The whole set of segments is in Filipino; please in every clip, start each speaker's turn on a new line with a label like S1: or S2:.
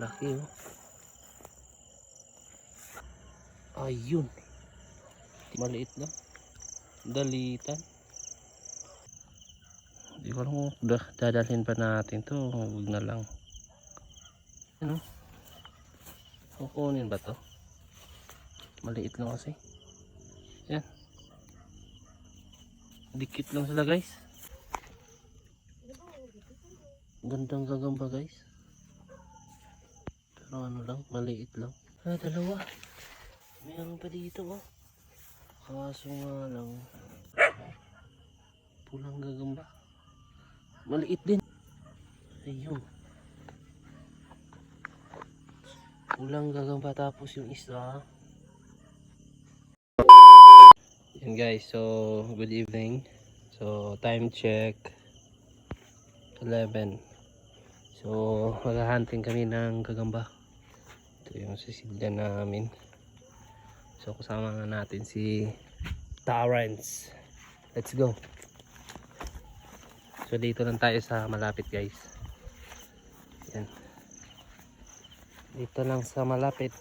S1: Laki oh. Ayun. Maliit lang. Dalitan. Hindi ko alam kung dadalhin pa natin to. Huwag na lang. Ano? Kukunin ba to? Maliit lang kasi. Yan. Dikit lang sila guys. Gandang gagamba guys. Pero ano lang, maliit lang. Dalawa. Mayroon pa dito oh. Kaso nga lang. Pulang gagamba. Maliit din. Ayun. Pulang gagamba tapos yung isa. Yan guys, so good evening. So time check 11. So maghahunting kami ng gagamba. Ito yung sisilya namin. So kasama nga natin si Terrence. Let's go. So dito lang tayo sa malapit guys. Yan. Dito lang sa malapit.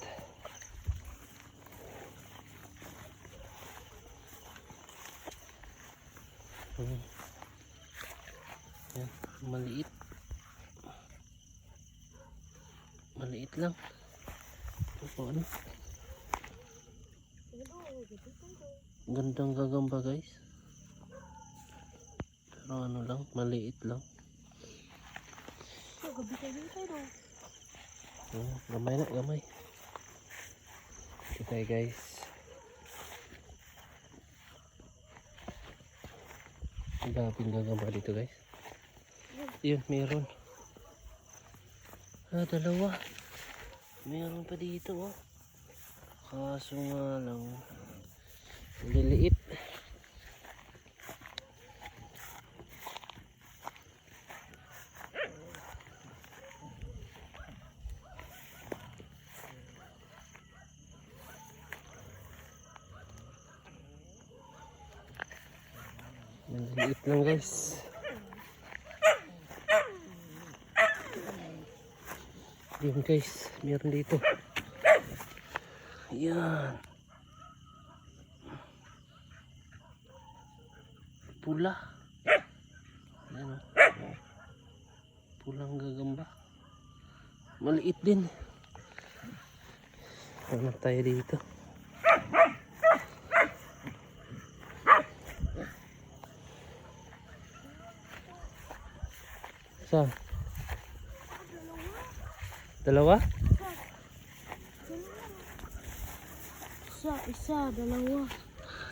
S1: Yan, maliit. Maliit lang. Ito ano? Gandang gagamba guys. Pero ano lang, maliit lang. Gamay na, gamay. Ito tayo guys. Ang daming gagamba dito guys. Yun, meron. Dalawa. Meron pa dito oh. Kaso nga lang liliit. Liliit lang guys. Yun guys, meron dito. Yan. Pula. Yan oh. Pulang gagamba. Maliit din. Hanap tayo dito. Saan? Dalawa?
S2: Isa, dalawa.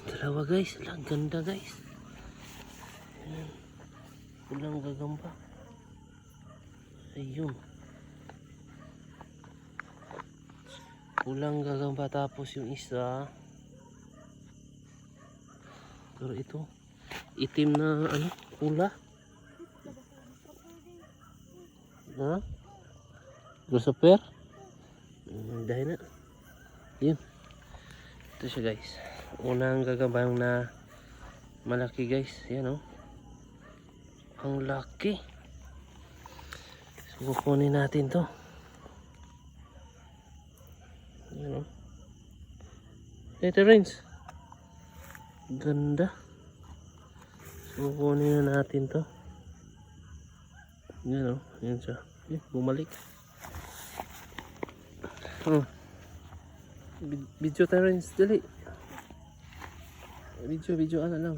S1: Dalawa guys, ang ganda guys. Ayan. Pulang gagamba. Ayun. Pulang gagamba tapos yung isa. Pero ito, itim na ano, pula. Ha? Grasshopper? Dahil na. Yun. Ito siya guys. Unang gagambang na malaki guys. Yan oh. Ang laki. So kukunin natin to. Yan oh. Ito Terrence. Ganda. So kukunin na natin to. Yan oh. Yan siya. Bumalik. Video Terrence, dali. Video ano lang.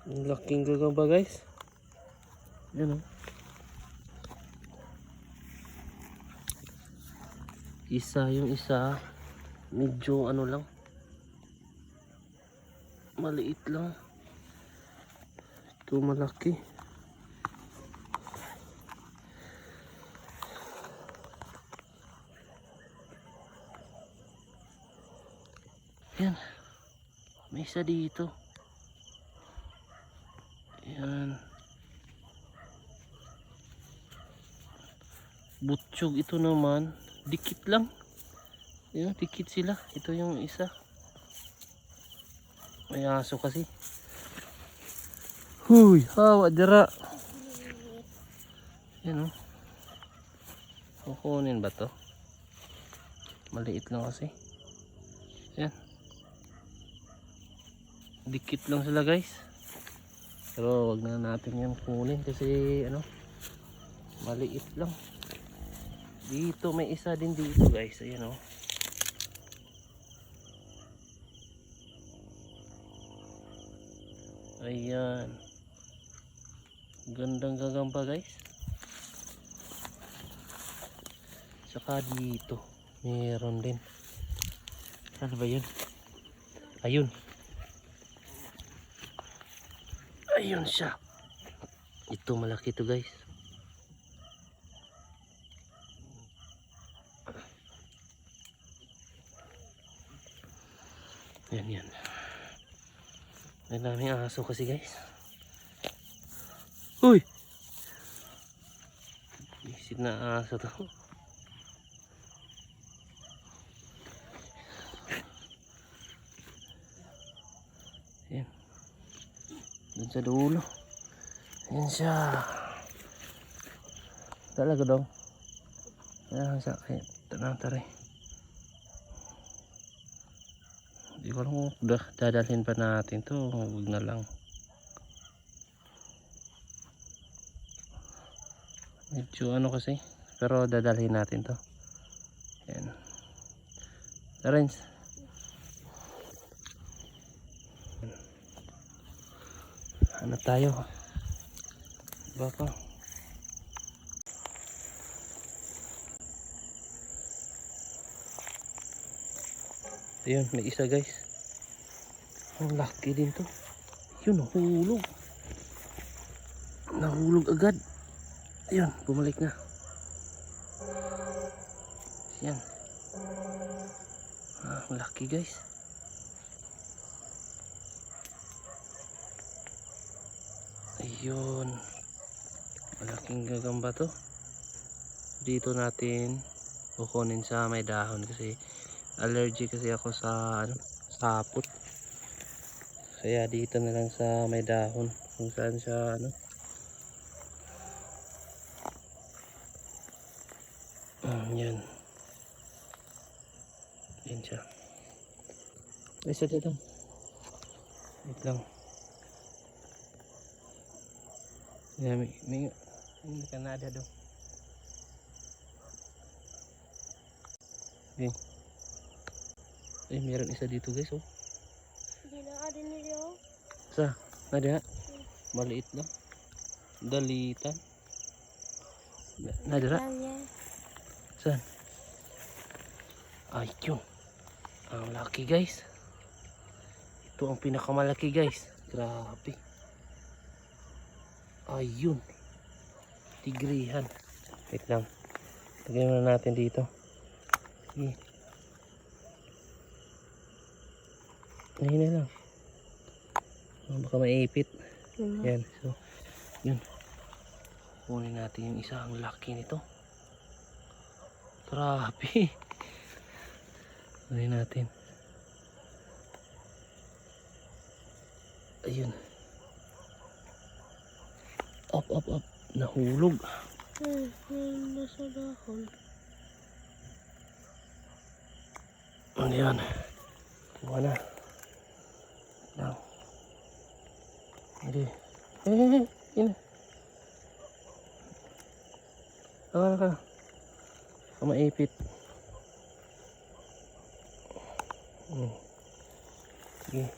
S1: Ang laking gagamba guys. Yan oh. Yung isa medyo ano lang, maliit lang. Ito malaki. Yan, may isa dito. Yan, Butchog ito naman. Dikit lang. Yun, dikit sila. Ito yung isa. May aso kasi. Huy, hawa dira. Yan o. Kukunin ba to? Maliit lang kasi. Yan. Dikit lang sila guys. Pero wag na natin yan kunin kasi ano, maliit lang. Dito may isa din dito guys. Ayan o. Ayan. Gandang gagamba guys. Saka dito meron din. Ano ba yun? Ayun. Ayun siya. Ito malaki to guys. Yan. May daming aso kasi guys. Uy! Isit na aso to. Yan. Doon sa dulo. Yan siya. Talaga daw. Yan sa akin. Tanang taray. Hindi ko alam kung dadalhin pa natin to. Huwag na lang. Medyo ano kasi. Pero dadalhin natin to. Yan. Terence. Ano tayo? Baka. Ayun, may isa guys. Ang laki din to. Yun, nahulog. Nahulog agad. Ayun, bumalik na. Yan. Ang laki guys. Ayun. Malaking gagamba to. Dito natin kukunin sa may dahon kasi allergy kasi ako sa ano, sapot. Kaya dito na lang sa may dahon kung saan siya ano. Yan. Yan siya. Isa dito. Wait lang. Yan, may kanada daw. Okay. Ay, meron isa dito guys, oh.
S2: Hindi na ada nila.
S1: Sa? Ada? Maliit lang. Dalitan. Nadira? Saan? Ayun. Ang laki guys. Ito ang pinakamalaki guys. Grabe. Ayun. Tigrihan. Wait lang. Lagyan muna natin dito. Sige. Hina lang. Baka maipit. Yan. So, yun. Kunin natin yung isa. Ang laki nito. Grabe. Kunin natin. Ayun. Up. Nahulog.
S2: Nasa dahon.
S1: Ano yan? Kuha na. Lang. Hindi. Yun. Tawala ka. Maipit. Sige.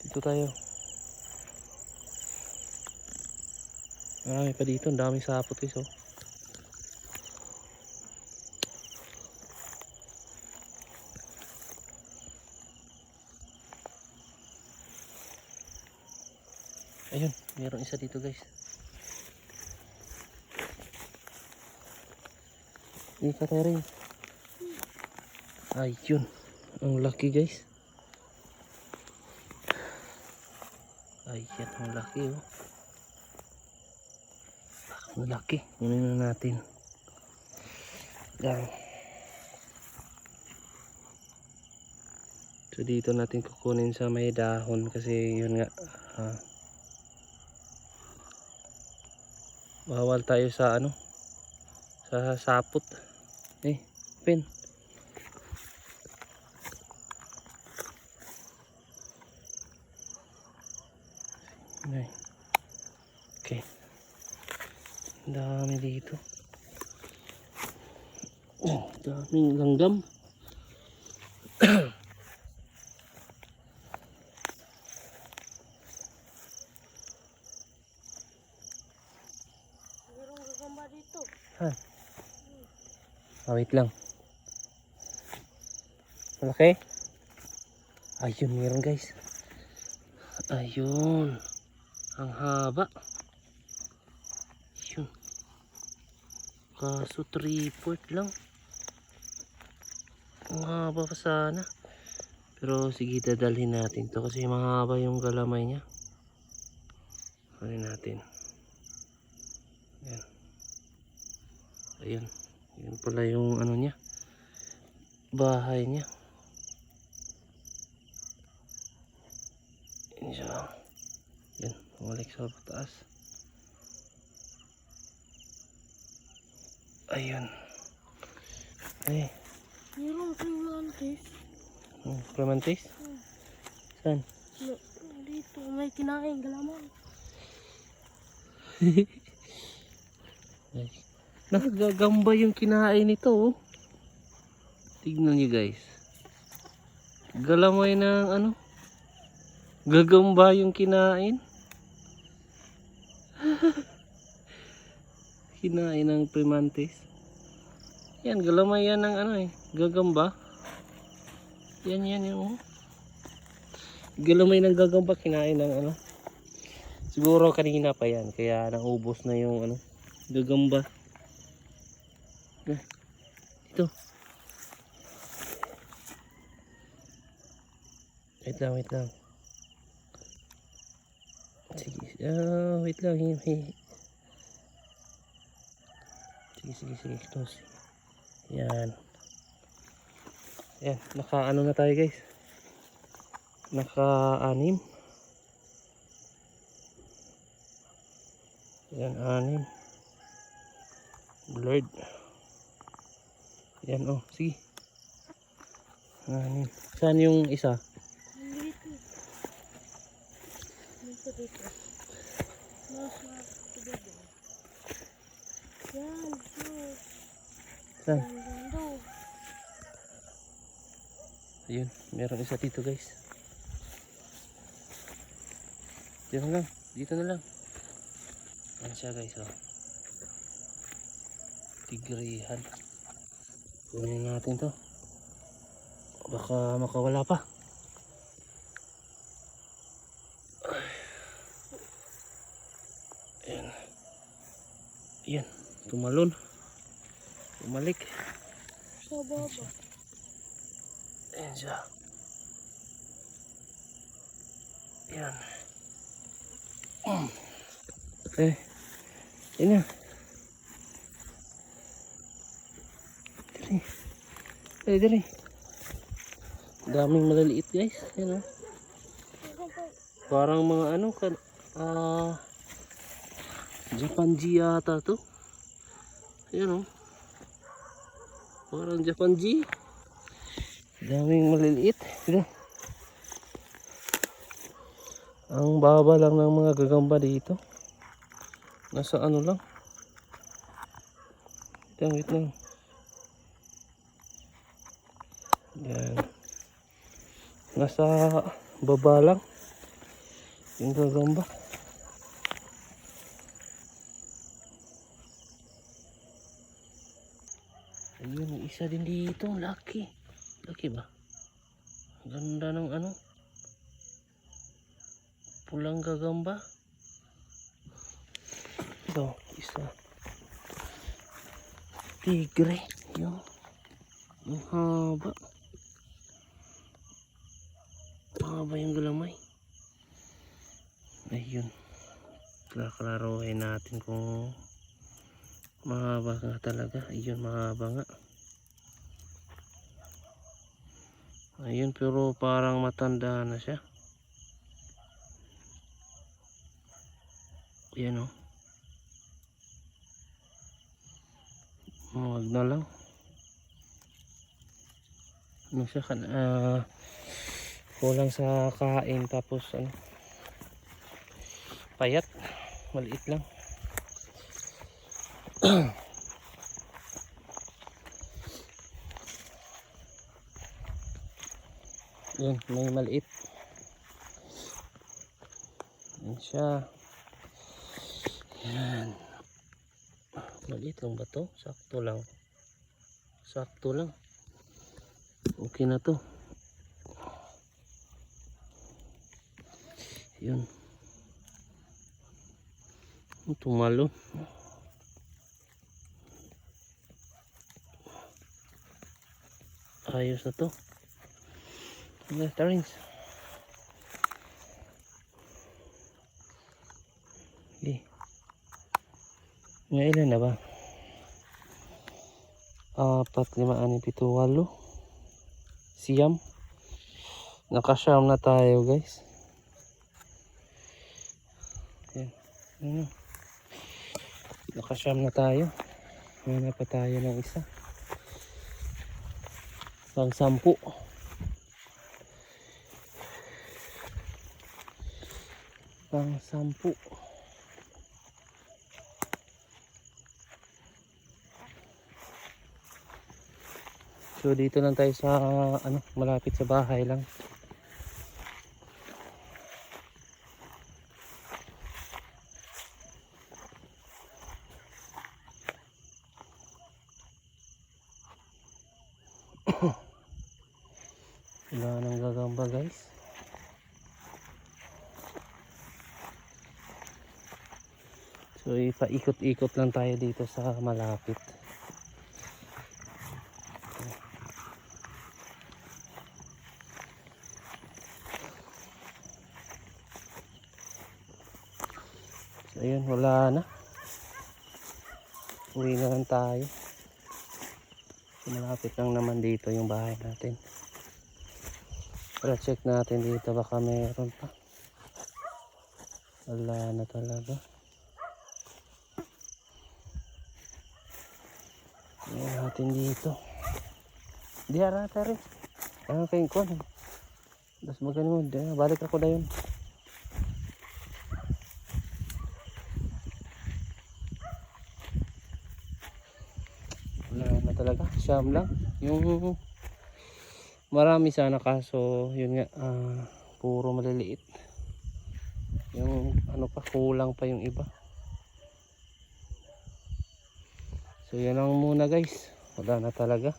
S1: Dito tayo. Marami pa dito. Ang daming sapot guys, oh. Ayun, mayroong isa dito guys. Ika tayo rin. Ayun, ang laki guys. Ayan, ang laki, oh. Ang laki, kunin na natin. lang. So dito natin kukunin sa may dahon kasi yun nga bawal tayo sa ano, sa sapot. Pin. Okay. Ang dami dito. Daming langgam.
S2: Merong gagamba dito.
S1: Wait lang. Okay? Ayun, meron guys. Ayun. Ang haba. Yun. Kaso 3/4 lang. Ang haba pa sana. Pero sige, dadalhin natin to kasi mahaba yung galamay niya. Kunin natin. Ayan. Ayun. Yun pala yung ano niya. Bahay niya. Yan siya. Yan. Bumalik sa taas. Ayun. Ay.
S2: Merong primantis.
S1: Clementis? Saan?
S2: No, dito may kinain galaman.
S1: Nakagagamba yung kinain nito, oh. Tignan niyo guys. Galamay ng ano? Gagamba yung kinain. Kinain ng primantis. Yan, galamay yan ng ano gagamba. Yan yung galamay ng gagamba, kinain ng ano. Siguro kanina pa yan, kaya naubos na yung ano, gagamba. Ito. Wait lang. Sige, wait lang. Sige, close. Yan. Yan, naka-ano na tayo guys. Naka-6. Yan, 6. Blurred. Yan, oh, sige. 6. Saan yung isa?
S2: Dito. Dito. Nasa tubig. Yan.
S1: Saan?
S2: Gando.
S1: Ayun, meron isa dito guys. Dito na lang. Yan siya guys, oh. Tigrihan. Kunin natin to. Baka makawala pa. Ayan, tumalon. Bumalik.
S2: Sa baba.
S1: Ayan siya. Ayan. Ayan na. Dali. Daming maliliit guys. Ayan, oh. Parang mga ano Japan G yata to. Ayan, oh. Parang Japan G. Daming maliliit. Ayan. Ang baba lang ng mga gagamba dito. Nasa ano lang. Wait lang. Yan. Nasa baba lang yung gagamba. Ayun, isa din dito. Laki ba? Ganda ng ano, pulang gagamba. Ito, isa. Tigre. Yung haba. Haba yung galamay. Ayun. Klaklaruhin natin kung mahaba nga talaga. Ayun, mahaba nga. Ayun, pero parang matanda na siya. Ayan o. Huwag na lang. Ano siya, kulang sa kain, tapos ano, payat. Maliit lang. Yun, may maliit. Yan siya. Yan. Maliit lang ba to? Sakto lang. Sakto lang. Okay na to. Yun. Tumalon. Ayos na to. Tarins. Okay. Nga ilan na ba? 4, 5, 6, 7, 8. Siyam. Nakasyam na tayo, guys. Ayan. Nakasyam na tayo. Hanap pa tayo ng isa. Pang 10. Pang 10. So dito lang tayo sa ano, malapit sa bahay lang. Wala nang gagamba, guys. So ipaikot-ikot lang tayo dito sa malapit. So ayun, wala na. Uwi na lang tayo. So, malapit lang naman dito yung bahay natin. Pero check natin dito, baka meron pa. Wala na talaga. Tingnan natin dito. Di harata rin. Ano kayong kuwan? Das magano mo. Balik ako na yun. Wala na talaga. Siyam lang. Yung marami sana, kaso yun nga, puro maliliit. Yung ano pa, kulang pa yung iba. So yan lang muna, guys. Wala na talaga.